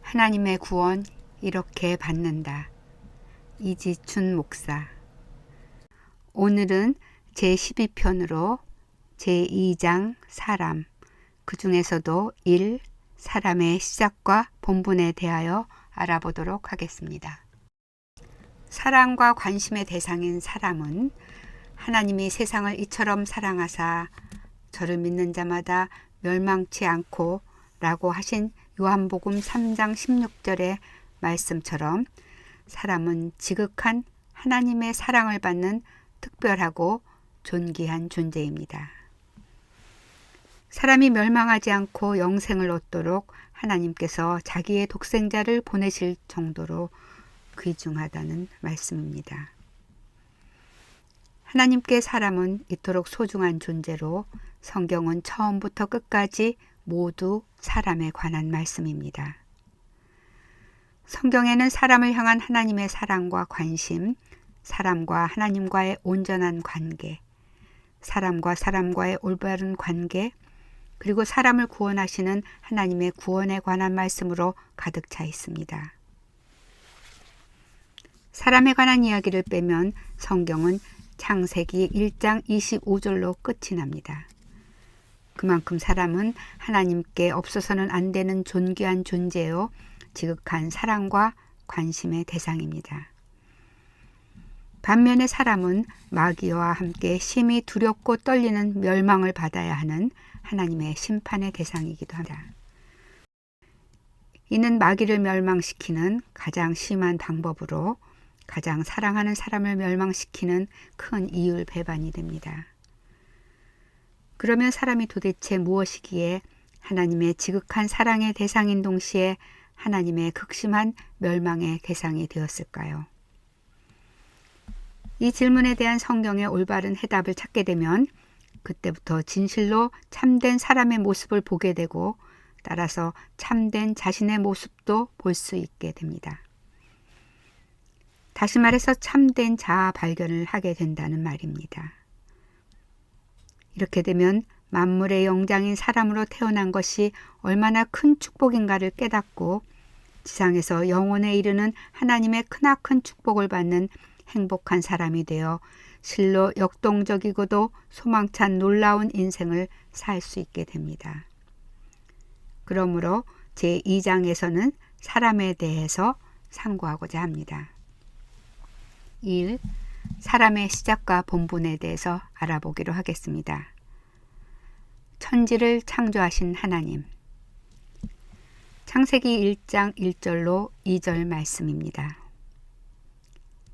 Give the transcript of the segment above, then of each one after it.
하나님의 구원 이렇게 받는다. 이지춘 목사. 오늘은 제12편으로 제2장 사람, 그 중에서도 1. 사람의 시작과 본분에 대하여 알아보도록 하겠습니다. 사랑과 관심의 대상인 사람은 하나님이 세상을 이처럼 사랑하사 저를 믿는 자마다 멸망치 않고 라고 하신 요한복음 3장 16절의 말씀처럼 사람은 지극한 하나님의 사랑을 받는 특별하고 존귀한 존재입니다. 사람이 멸망하지 않고 영생을 얻도록 하나님께서 자기의 독생자를 보내실 정도로 귀중하다는 말씀입니다. 하나님께 사람은 이토록 소중한 존재로 성경은 처음부터 끝까지 모두 사람에 관한 말씀입니다. 성경에는 사람을 향한 하나님의 사랑과 관심, 사람과 하나님과의 온전한 관계, 사람과 사람과의 올바른 관계, 그리고 사람을 구원하시는 하나님의 구원에 관한 말씀으로 가득 차 있습니다. 사람에 관한 이야기를 빼면 성경은 창세기 1장 25절로 끝이 납니다. 그만큼 사람은 하나님께 없어서는 안 되는 존귀한 존재요, 지극한 사랑과 관심의 대상입니다. 반면에 사람은 마귀와 함께 심히 두렵고 떨리는 멸망을 받아야 하는 하나님의 심판의 대상이기도 합니다. 이는 마귀를 멸망시키는 가장 심한 방법으로 가장 사랑하는 사람을 멸망시키는 큰 이율 배반이 됩니다. 그러면 사람이 도대체 무엇이기에 하나님의 지극한 사랑의 대상인 동시에 하나님의 극심한 멸망의 대상이 되었을까요? 이 질문에 대한 성경의 올바른 해답을 찾게 되면 그때부터 진실로 참된 사람의 모습을 보게 되고 따라서 참된 자신의 모습도 볼 수 있게 됩니다. 다시 말해서 참된 자아 발견을 하게 된다는 말입니다. 이렇게 되면 만물의 영장인 사람으로 태어난 것이 얼마나 큰 축복인가를 깨닫고 지상에서 영원에 이르는 하나님의 크나큰 축복을 받는 행복한 사람이 되어 실로 역동적이고도 소망찬 놀라운 인생을 살 수 있게 됩니다. 그러므로 제2장에서는 사람에 대해서 상고하고자 합니다. 1. 사람의 시작과 본분에 대해서 알아보기로 하겠습니다. 천지를 창조하신 하나님. 창세기 1장 1절로 2절 말씀입니다.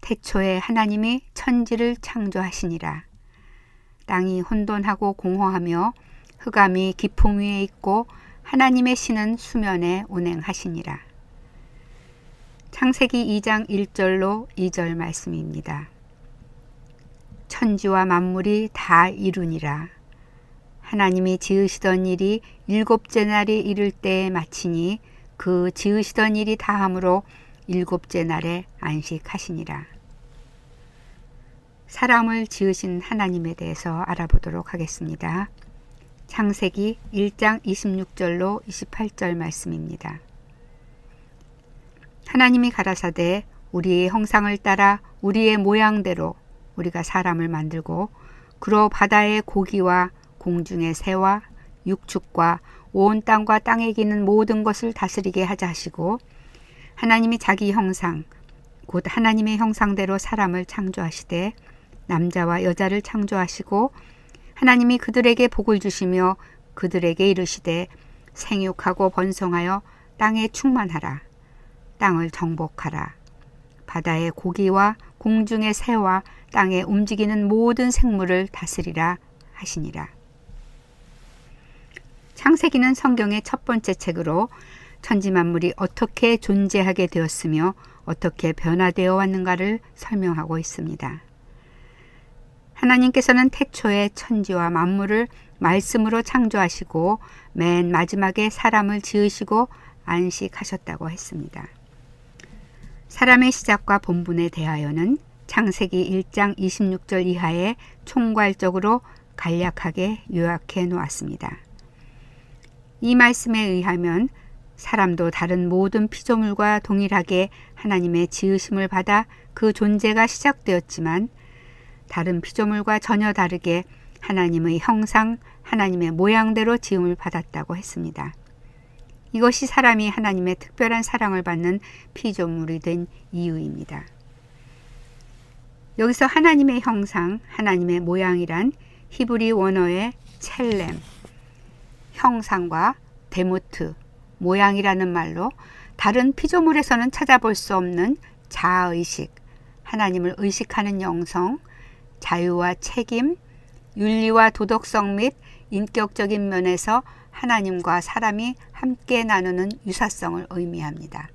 태초에 하나님이 천지를 창조하시니라. 땅이 혼돈하고 공허하며 흑암이 깊음 위에 있고 하나님의 신은 수면에 운행하시니라. 창세기 2장 1절로 2절 말씀입니다. 천지와 만물이 다 이루니라. 하나님이 지으시던 일이 일곱째 날이 이를 때에 마치니 그 지으시던 일이 다함으로 일곱째 날에 안식하시니라. 사람을 지으신 하나님에 대해서 알아보도록 하겠습니다. 창세기 1장 26절로 28절 말씀입니다. 하나님이 가라사대 우리의 형상을 따라 우리의 모양대로 우리가 사람을 만들고 그로 바다의 고기와 공중의 새와 육축과 온 땅과 땅에 기는 모든 것을 다스리게 하자 하시고 하나님이 자기 형상 곧 하나님의 형상대로 사람을 창조하시되 남자와 여자를 창조하시고 하나님이 그들에게 복을 주시며 그들에게 이르시되 생육하고 번성하여 땅에 충만하라. 땅을 정복하라. 바다의 고기와 공중의 새와 땅에 움직이는 모든 생물을 다스리라 하시니라. 창세기는 성경의 첫 번째 책으로 천지만물이 어떻게 존재하게 되었으며 어떻게 변화되어 왔는가를 설명하고 있습니다. 하나님께서는 태초에 천지와 만물을 말씀으로 창조하시고 맨 마지막에 사람을 지으시고 안식하셨다고 했습니다. 사람의 시작과 본분에 대하여는 창세기 1장 26절 이하에 총괄적으로 간략하게 요약해 놓았습니다. 이 말씀에 의하면 사람도 다른 모든 피조물과 동일하게 하나님의 지으심을 받아 그 존재가 시작되었지만 다른 피조물과 전혀 다르게 하나님의 형상, 하나님의 모양대로 지음을 받았다고 했습니다. 이것이 사람이 하나님의 특별한 사랑을 받는 피조물이 된 이유입니다. 여기서 하나님의 형상, 하나님의 모양이란 히브리 원어의 첼렘, 형상과 데모트, 모양이라는 말로 다른 피조물에서는 찾아볼 수 없는 자아의식, 하나님을 의식하는 영성, 자유와 책임, 윤리와 도덕성 및 인격적인 면에서 하나님과 사람이 함께 나누는 유사성을 의미합니다.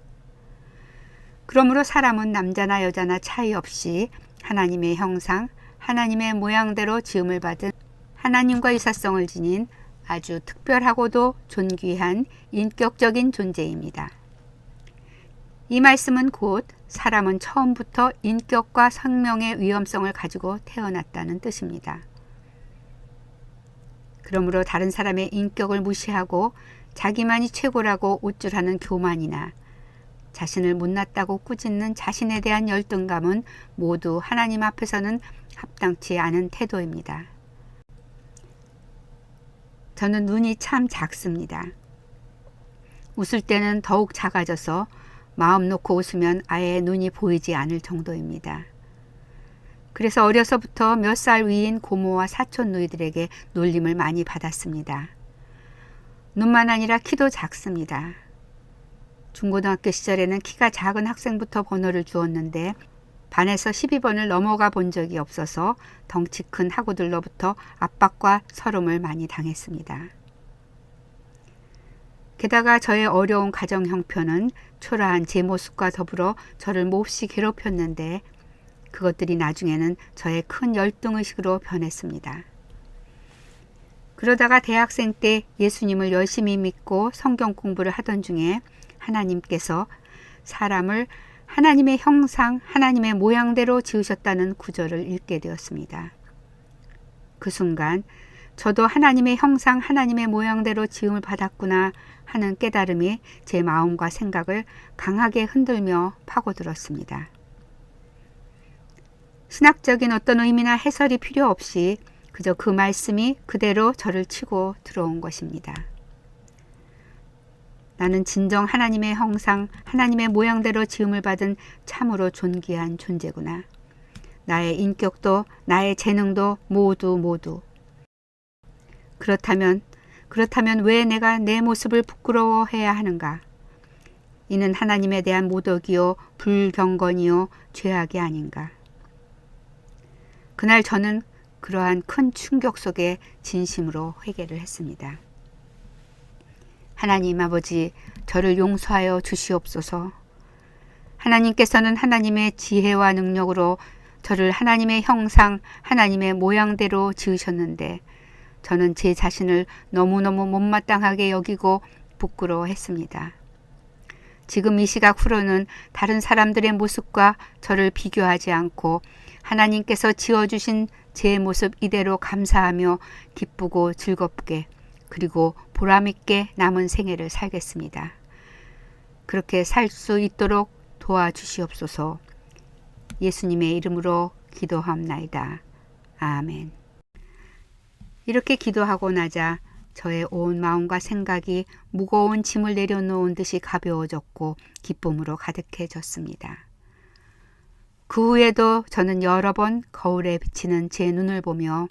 그러므로 사람은 남자나 여자나 차이 없이 하나님의 형상, 하나님의 모양대로 지음을 받은 하나님과 유사성을 지닌 아주 특별하고도 존귀한 인격적인 존재입니다. 이 말씀은 곧 사람은 처음부터 인격과 생명의 위험성을 가지고 태어났다는 뜻입니다. 그러므로 다른 사람의 인격을 무시하고 자기만이 최고라고 우쭐하는 교만이나 자신을 못났다고 꾸짖는 자신에 대한 열등감은 모두 하나님 앞에서는 합당치 않은 태도입니다. 저는 눈이 참 작습니다. 웃을 때는 더욱 작아져서 마음 놓고 웃으면 아예 눈이 보이지 않을 정도입니다. 그래서 어려서부터 몇 살 위인 고모와 사촌 누이들에게 놀림을 많이 받았습니다. 눈만 아니라 키도 작습니다. 중고등학교 시절에는 키가 작은 학생부터 번호를 주었는데 반에서 12번을 넘어가 본 적이 없어서 덩치 큰 학우들로부터 압박과 서름을 많이 당했습니다. 게다가 저의 어려운 가정 형편은 초라한 제 모습과 더불어 저를 몹시 괴롭혔는데 그것들이 나중에는 저의 큰 열등의식으로 변했습니다. 그러다가 대학생 때 예수님을 열심히 믿고 성경 공부를 하던 중에 하나님께서 사람을 하나님의 형상, 하나님의 모양대로 지으셨다는 구절을 읽게 되었습니다. 그 순간 저도 하나님의 형상, 하나님의 모양대로 지음을 받았구나 하는 깨달음이 제 마음과 생각을 강하게 흔들며 파고들었습니다. 신학적인 어떤 의미나 해설이 필요 없이 그저 그 말씀이 그대로 저를 치고 들어온 것입니다. 나는 진정 하나님의 형상, 하나님의 모양대로 지음을 받은 참으로 존귀한 존재구나. 나의 인격도 나의 재능도 모두. 그렇다면 왜 내가 내 모습을 부끄러워해야 하는가? 이는 하나님에 대한 모독이요 불경건이요 죄악이 아닌가? 그날 저는 그러한 큰 충격 속에 진심으로 회개를 했습니다. 하나님 아버지, 저를 용서하여 주시옵소서. 하나님께서는 하나님의 지혜와 능력으로 저를 하나님의 형상, 하나님의 모양대로 지으셨는데 저는 제 자신을 너무너무 못마땅하게 여기고 부끄러워했습니다. 지금 이 시각 후로는 다른 사람들의 모습과 저를 비교하지 않고 하나님께서 지어주신 제 모습 이대로 감사하며 기쁘고 즐겁게 그리고 보람있게 남은 생애를 살겠습니다. 그렇게 살 수 있도록 도와주시옵소서. 예수님의 이름으로 기도합나이다. 아멘. 이렇게 기도하고 나자 저의 온 마음과 생각이 무거운 짐을 내려놓은 듯이 가벼워졌고 기쁨으로 가득해졌습니다. 그 후에도 저는 여러 번 거울에 비치는 제 눈을 보며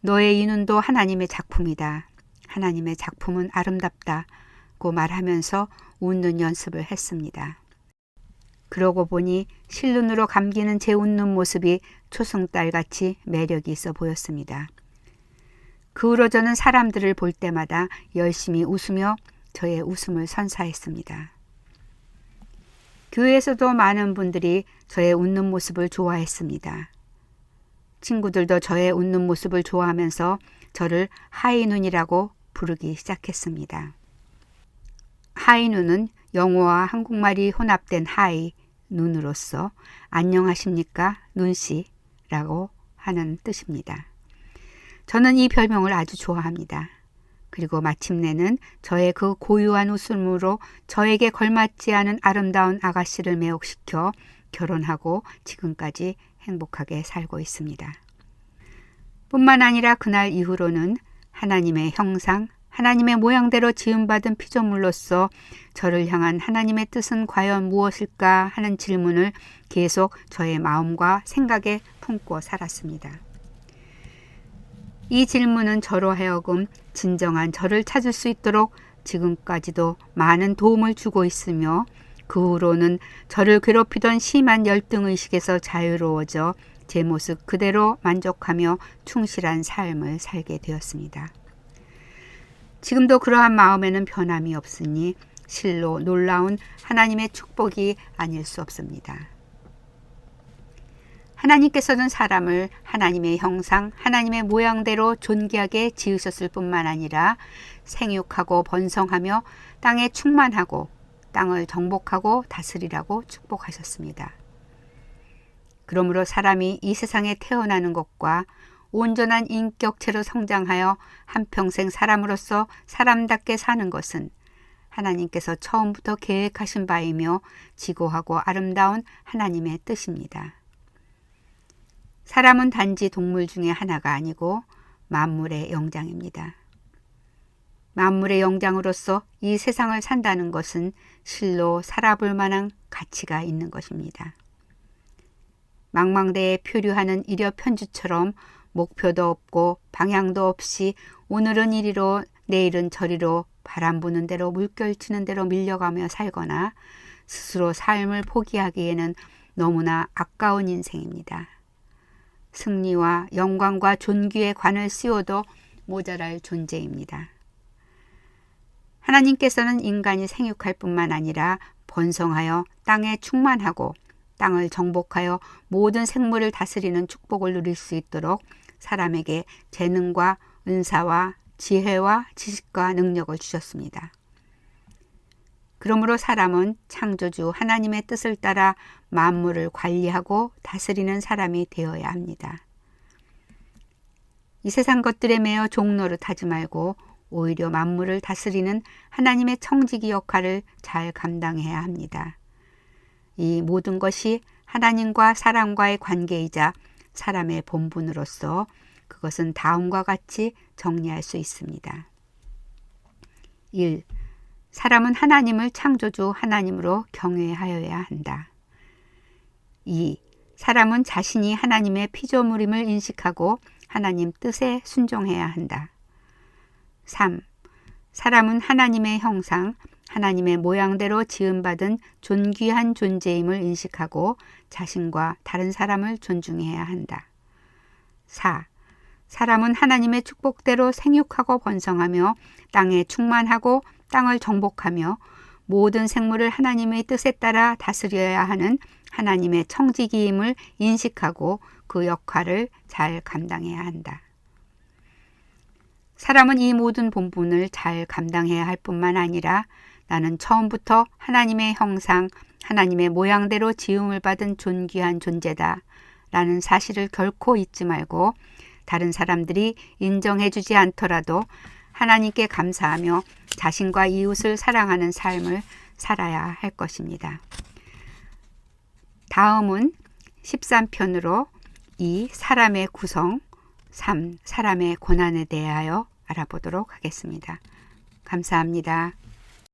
너의 이 눈도 하나님의 작품이다. 하나님의 작품은 아름답다고 말하면서 웃는 연습을 했습니다. 그러고 보니 실눈으로 감기는 제 웃는 모습이 초승달같이 매력이 있어 보였습니다. 그 후로 저는 사람들을 볼 때마다 열심히 웃으며 저의 웃음을 선사했습니다. 교회에서도 많은 분들이 저의 웃는 모습을 좋아했습니다. 친구들도 저의 웃는 모습을 좋아하면서 저를 하이눈이라고 부르기 시작했습니다. 하이눈은 영어와 한국말이 혼합된 하이, 눈으로서 안녕하십니까 눈씨라고 하는 뜻입니다. 저는 이 별명을 아주 좋아합니다. 그리고 마침내는 저의 그 고유한 웃음으로 저에게 걸맞지 않은 아름다운 아가씨를 매혹시켜 결혼하고 지금까지 행복하게 살고 있습니다. 뿐만 아니라 그날 이후로는 하나님의 형상, 하나님의 모양대로 지음받은 피조물로서 저를 향한 하나님의 뜻은 과연 무엇일까 하는 질문을 계속 저의 마음과 생각에 품고 살았습니다. 이 질문은 저로 하여금 진정한 저를 찾을 수 있도록 지금까지도 많은 도움을 주고 있으며 그 후로는 저를 괴롭히던 심한 열등의식에서 자유로워져 제 모습 그대로 만족하며 충실한 삶을 살게 되었습니다. 지금도 그러한 마음에는 변함이 없으니 실로 놀라운 하나님의 축복이 아닐 수 없습니다. 하나님께서는 사람을 하나님의 형상, 하나님의 모양대로 존귀하게 지으셨을 뿐만 아니라 생육하고 번성하며 땅에 충만하고 땅을 정복하고 다스리라고 축복하셨습니다. 그러므로 사람이 이 세상에 태어나는 것과 온전한 인격체로 성장하여 한평생 사람으로서 사람답게 사는 것은 하나님께서 처음부터 계획하신 바이며 지고하고 아름다운 하나님의 뜻입니다. 사람은 단지 동물 중에 하나가 아니고 만물의 영장입니다. 만물의 영장으로서 이 세상을 산다는 것은 실로 살아볼 만한 가치가 있는 것입니다. 망망대해 표류하는 이려 편주처럼 목표도 없고 방향도 없이 오늘은 이리로 내일은 저리로 바람 부는 대로 물결치는 대로 밀려가며 살거나 스스로 삶을 포기하기에는 너무나 아까운 인생입니다. 승리와 영광과 존귀의 관을 씌워도 모자랄 존재입니다. 하나님께서는 인간이 생육할 뿐만 아니라 번성하여 땅에 충만하고 땅을 정복하여 모든 생물을 다스리는 축복을 누릴 수 있도록 사람에게 재능과 은사와 지혜와 지식과 능력을 주셨습니다. 그러므로 사람은 창조주 하나님의 뜻을 따라 만물을 관리하고 다스리는 사람이 되어야 합니다. 이 세상 것들에 매여 종노릇하지 말고 오히려 만물을 다스리는 하나님의 청지기 역할을 잘 감당해야 합니다. 이 모든 것이 하나님과 사람과의 관계이자 사람의 본분으로서 그것은 다음과 같이 정리할 수 있습니다. 1. 사람은 하나님을 창조주 하나님으로 경외하여야 한다. 2. 사람은 자신이 하나님의 피조물임을 인식하고 하나님 뜻에 순종해야 한다. 3. 사람은 하나님의 형상, 하나님의 모양대로 지음받은 존귀한 존재임을 인식하고 자신과 다른 사람을 존중해야 한다. 4. 사람은 하나님의 축복대로 생육하고 번성하며 땅에 충만하고 땅을 정복하며 모든 생물을 하나님의 뜻에 따라 다스려야 하는 하나님의 청지기임을 인식하고 그 역할을 잘 감당해야 한다. 사람은 이 모든 본분을 잘 감당해야 할 뿐만 아니라 나는 처음부터 하나님의 형상, 하나님의 모양대로 지음을 받은 존귀한 존재다 라는 사실을 결코 잊지 말고 다른 사람들이 인정해주지 않더라도 하나님께 감사하며 자신과 이웃을 사랑하는 삶을 살아야 할 것입니다. 다음은 13편으로 2. 사람의 구성, 3. 사람의 고난에 대하여 알아보도록 하겠습니다. 감사합니다.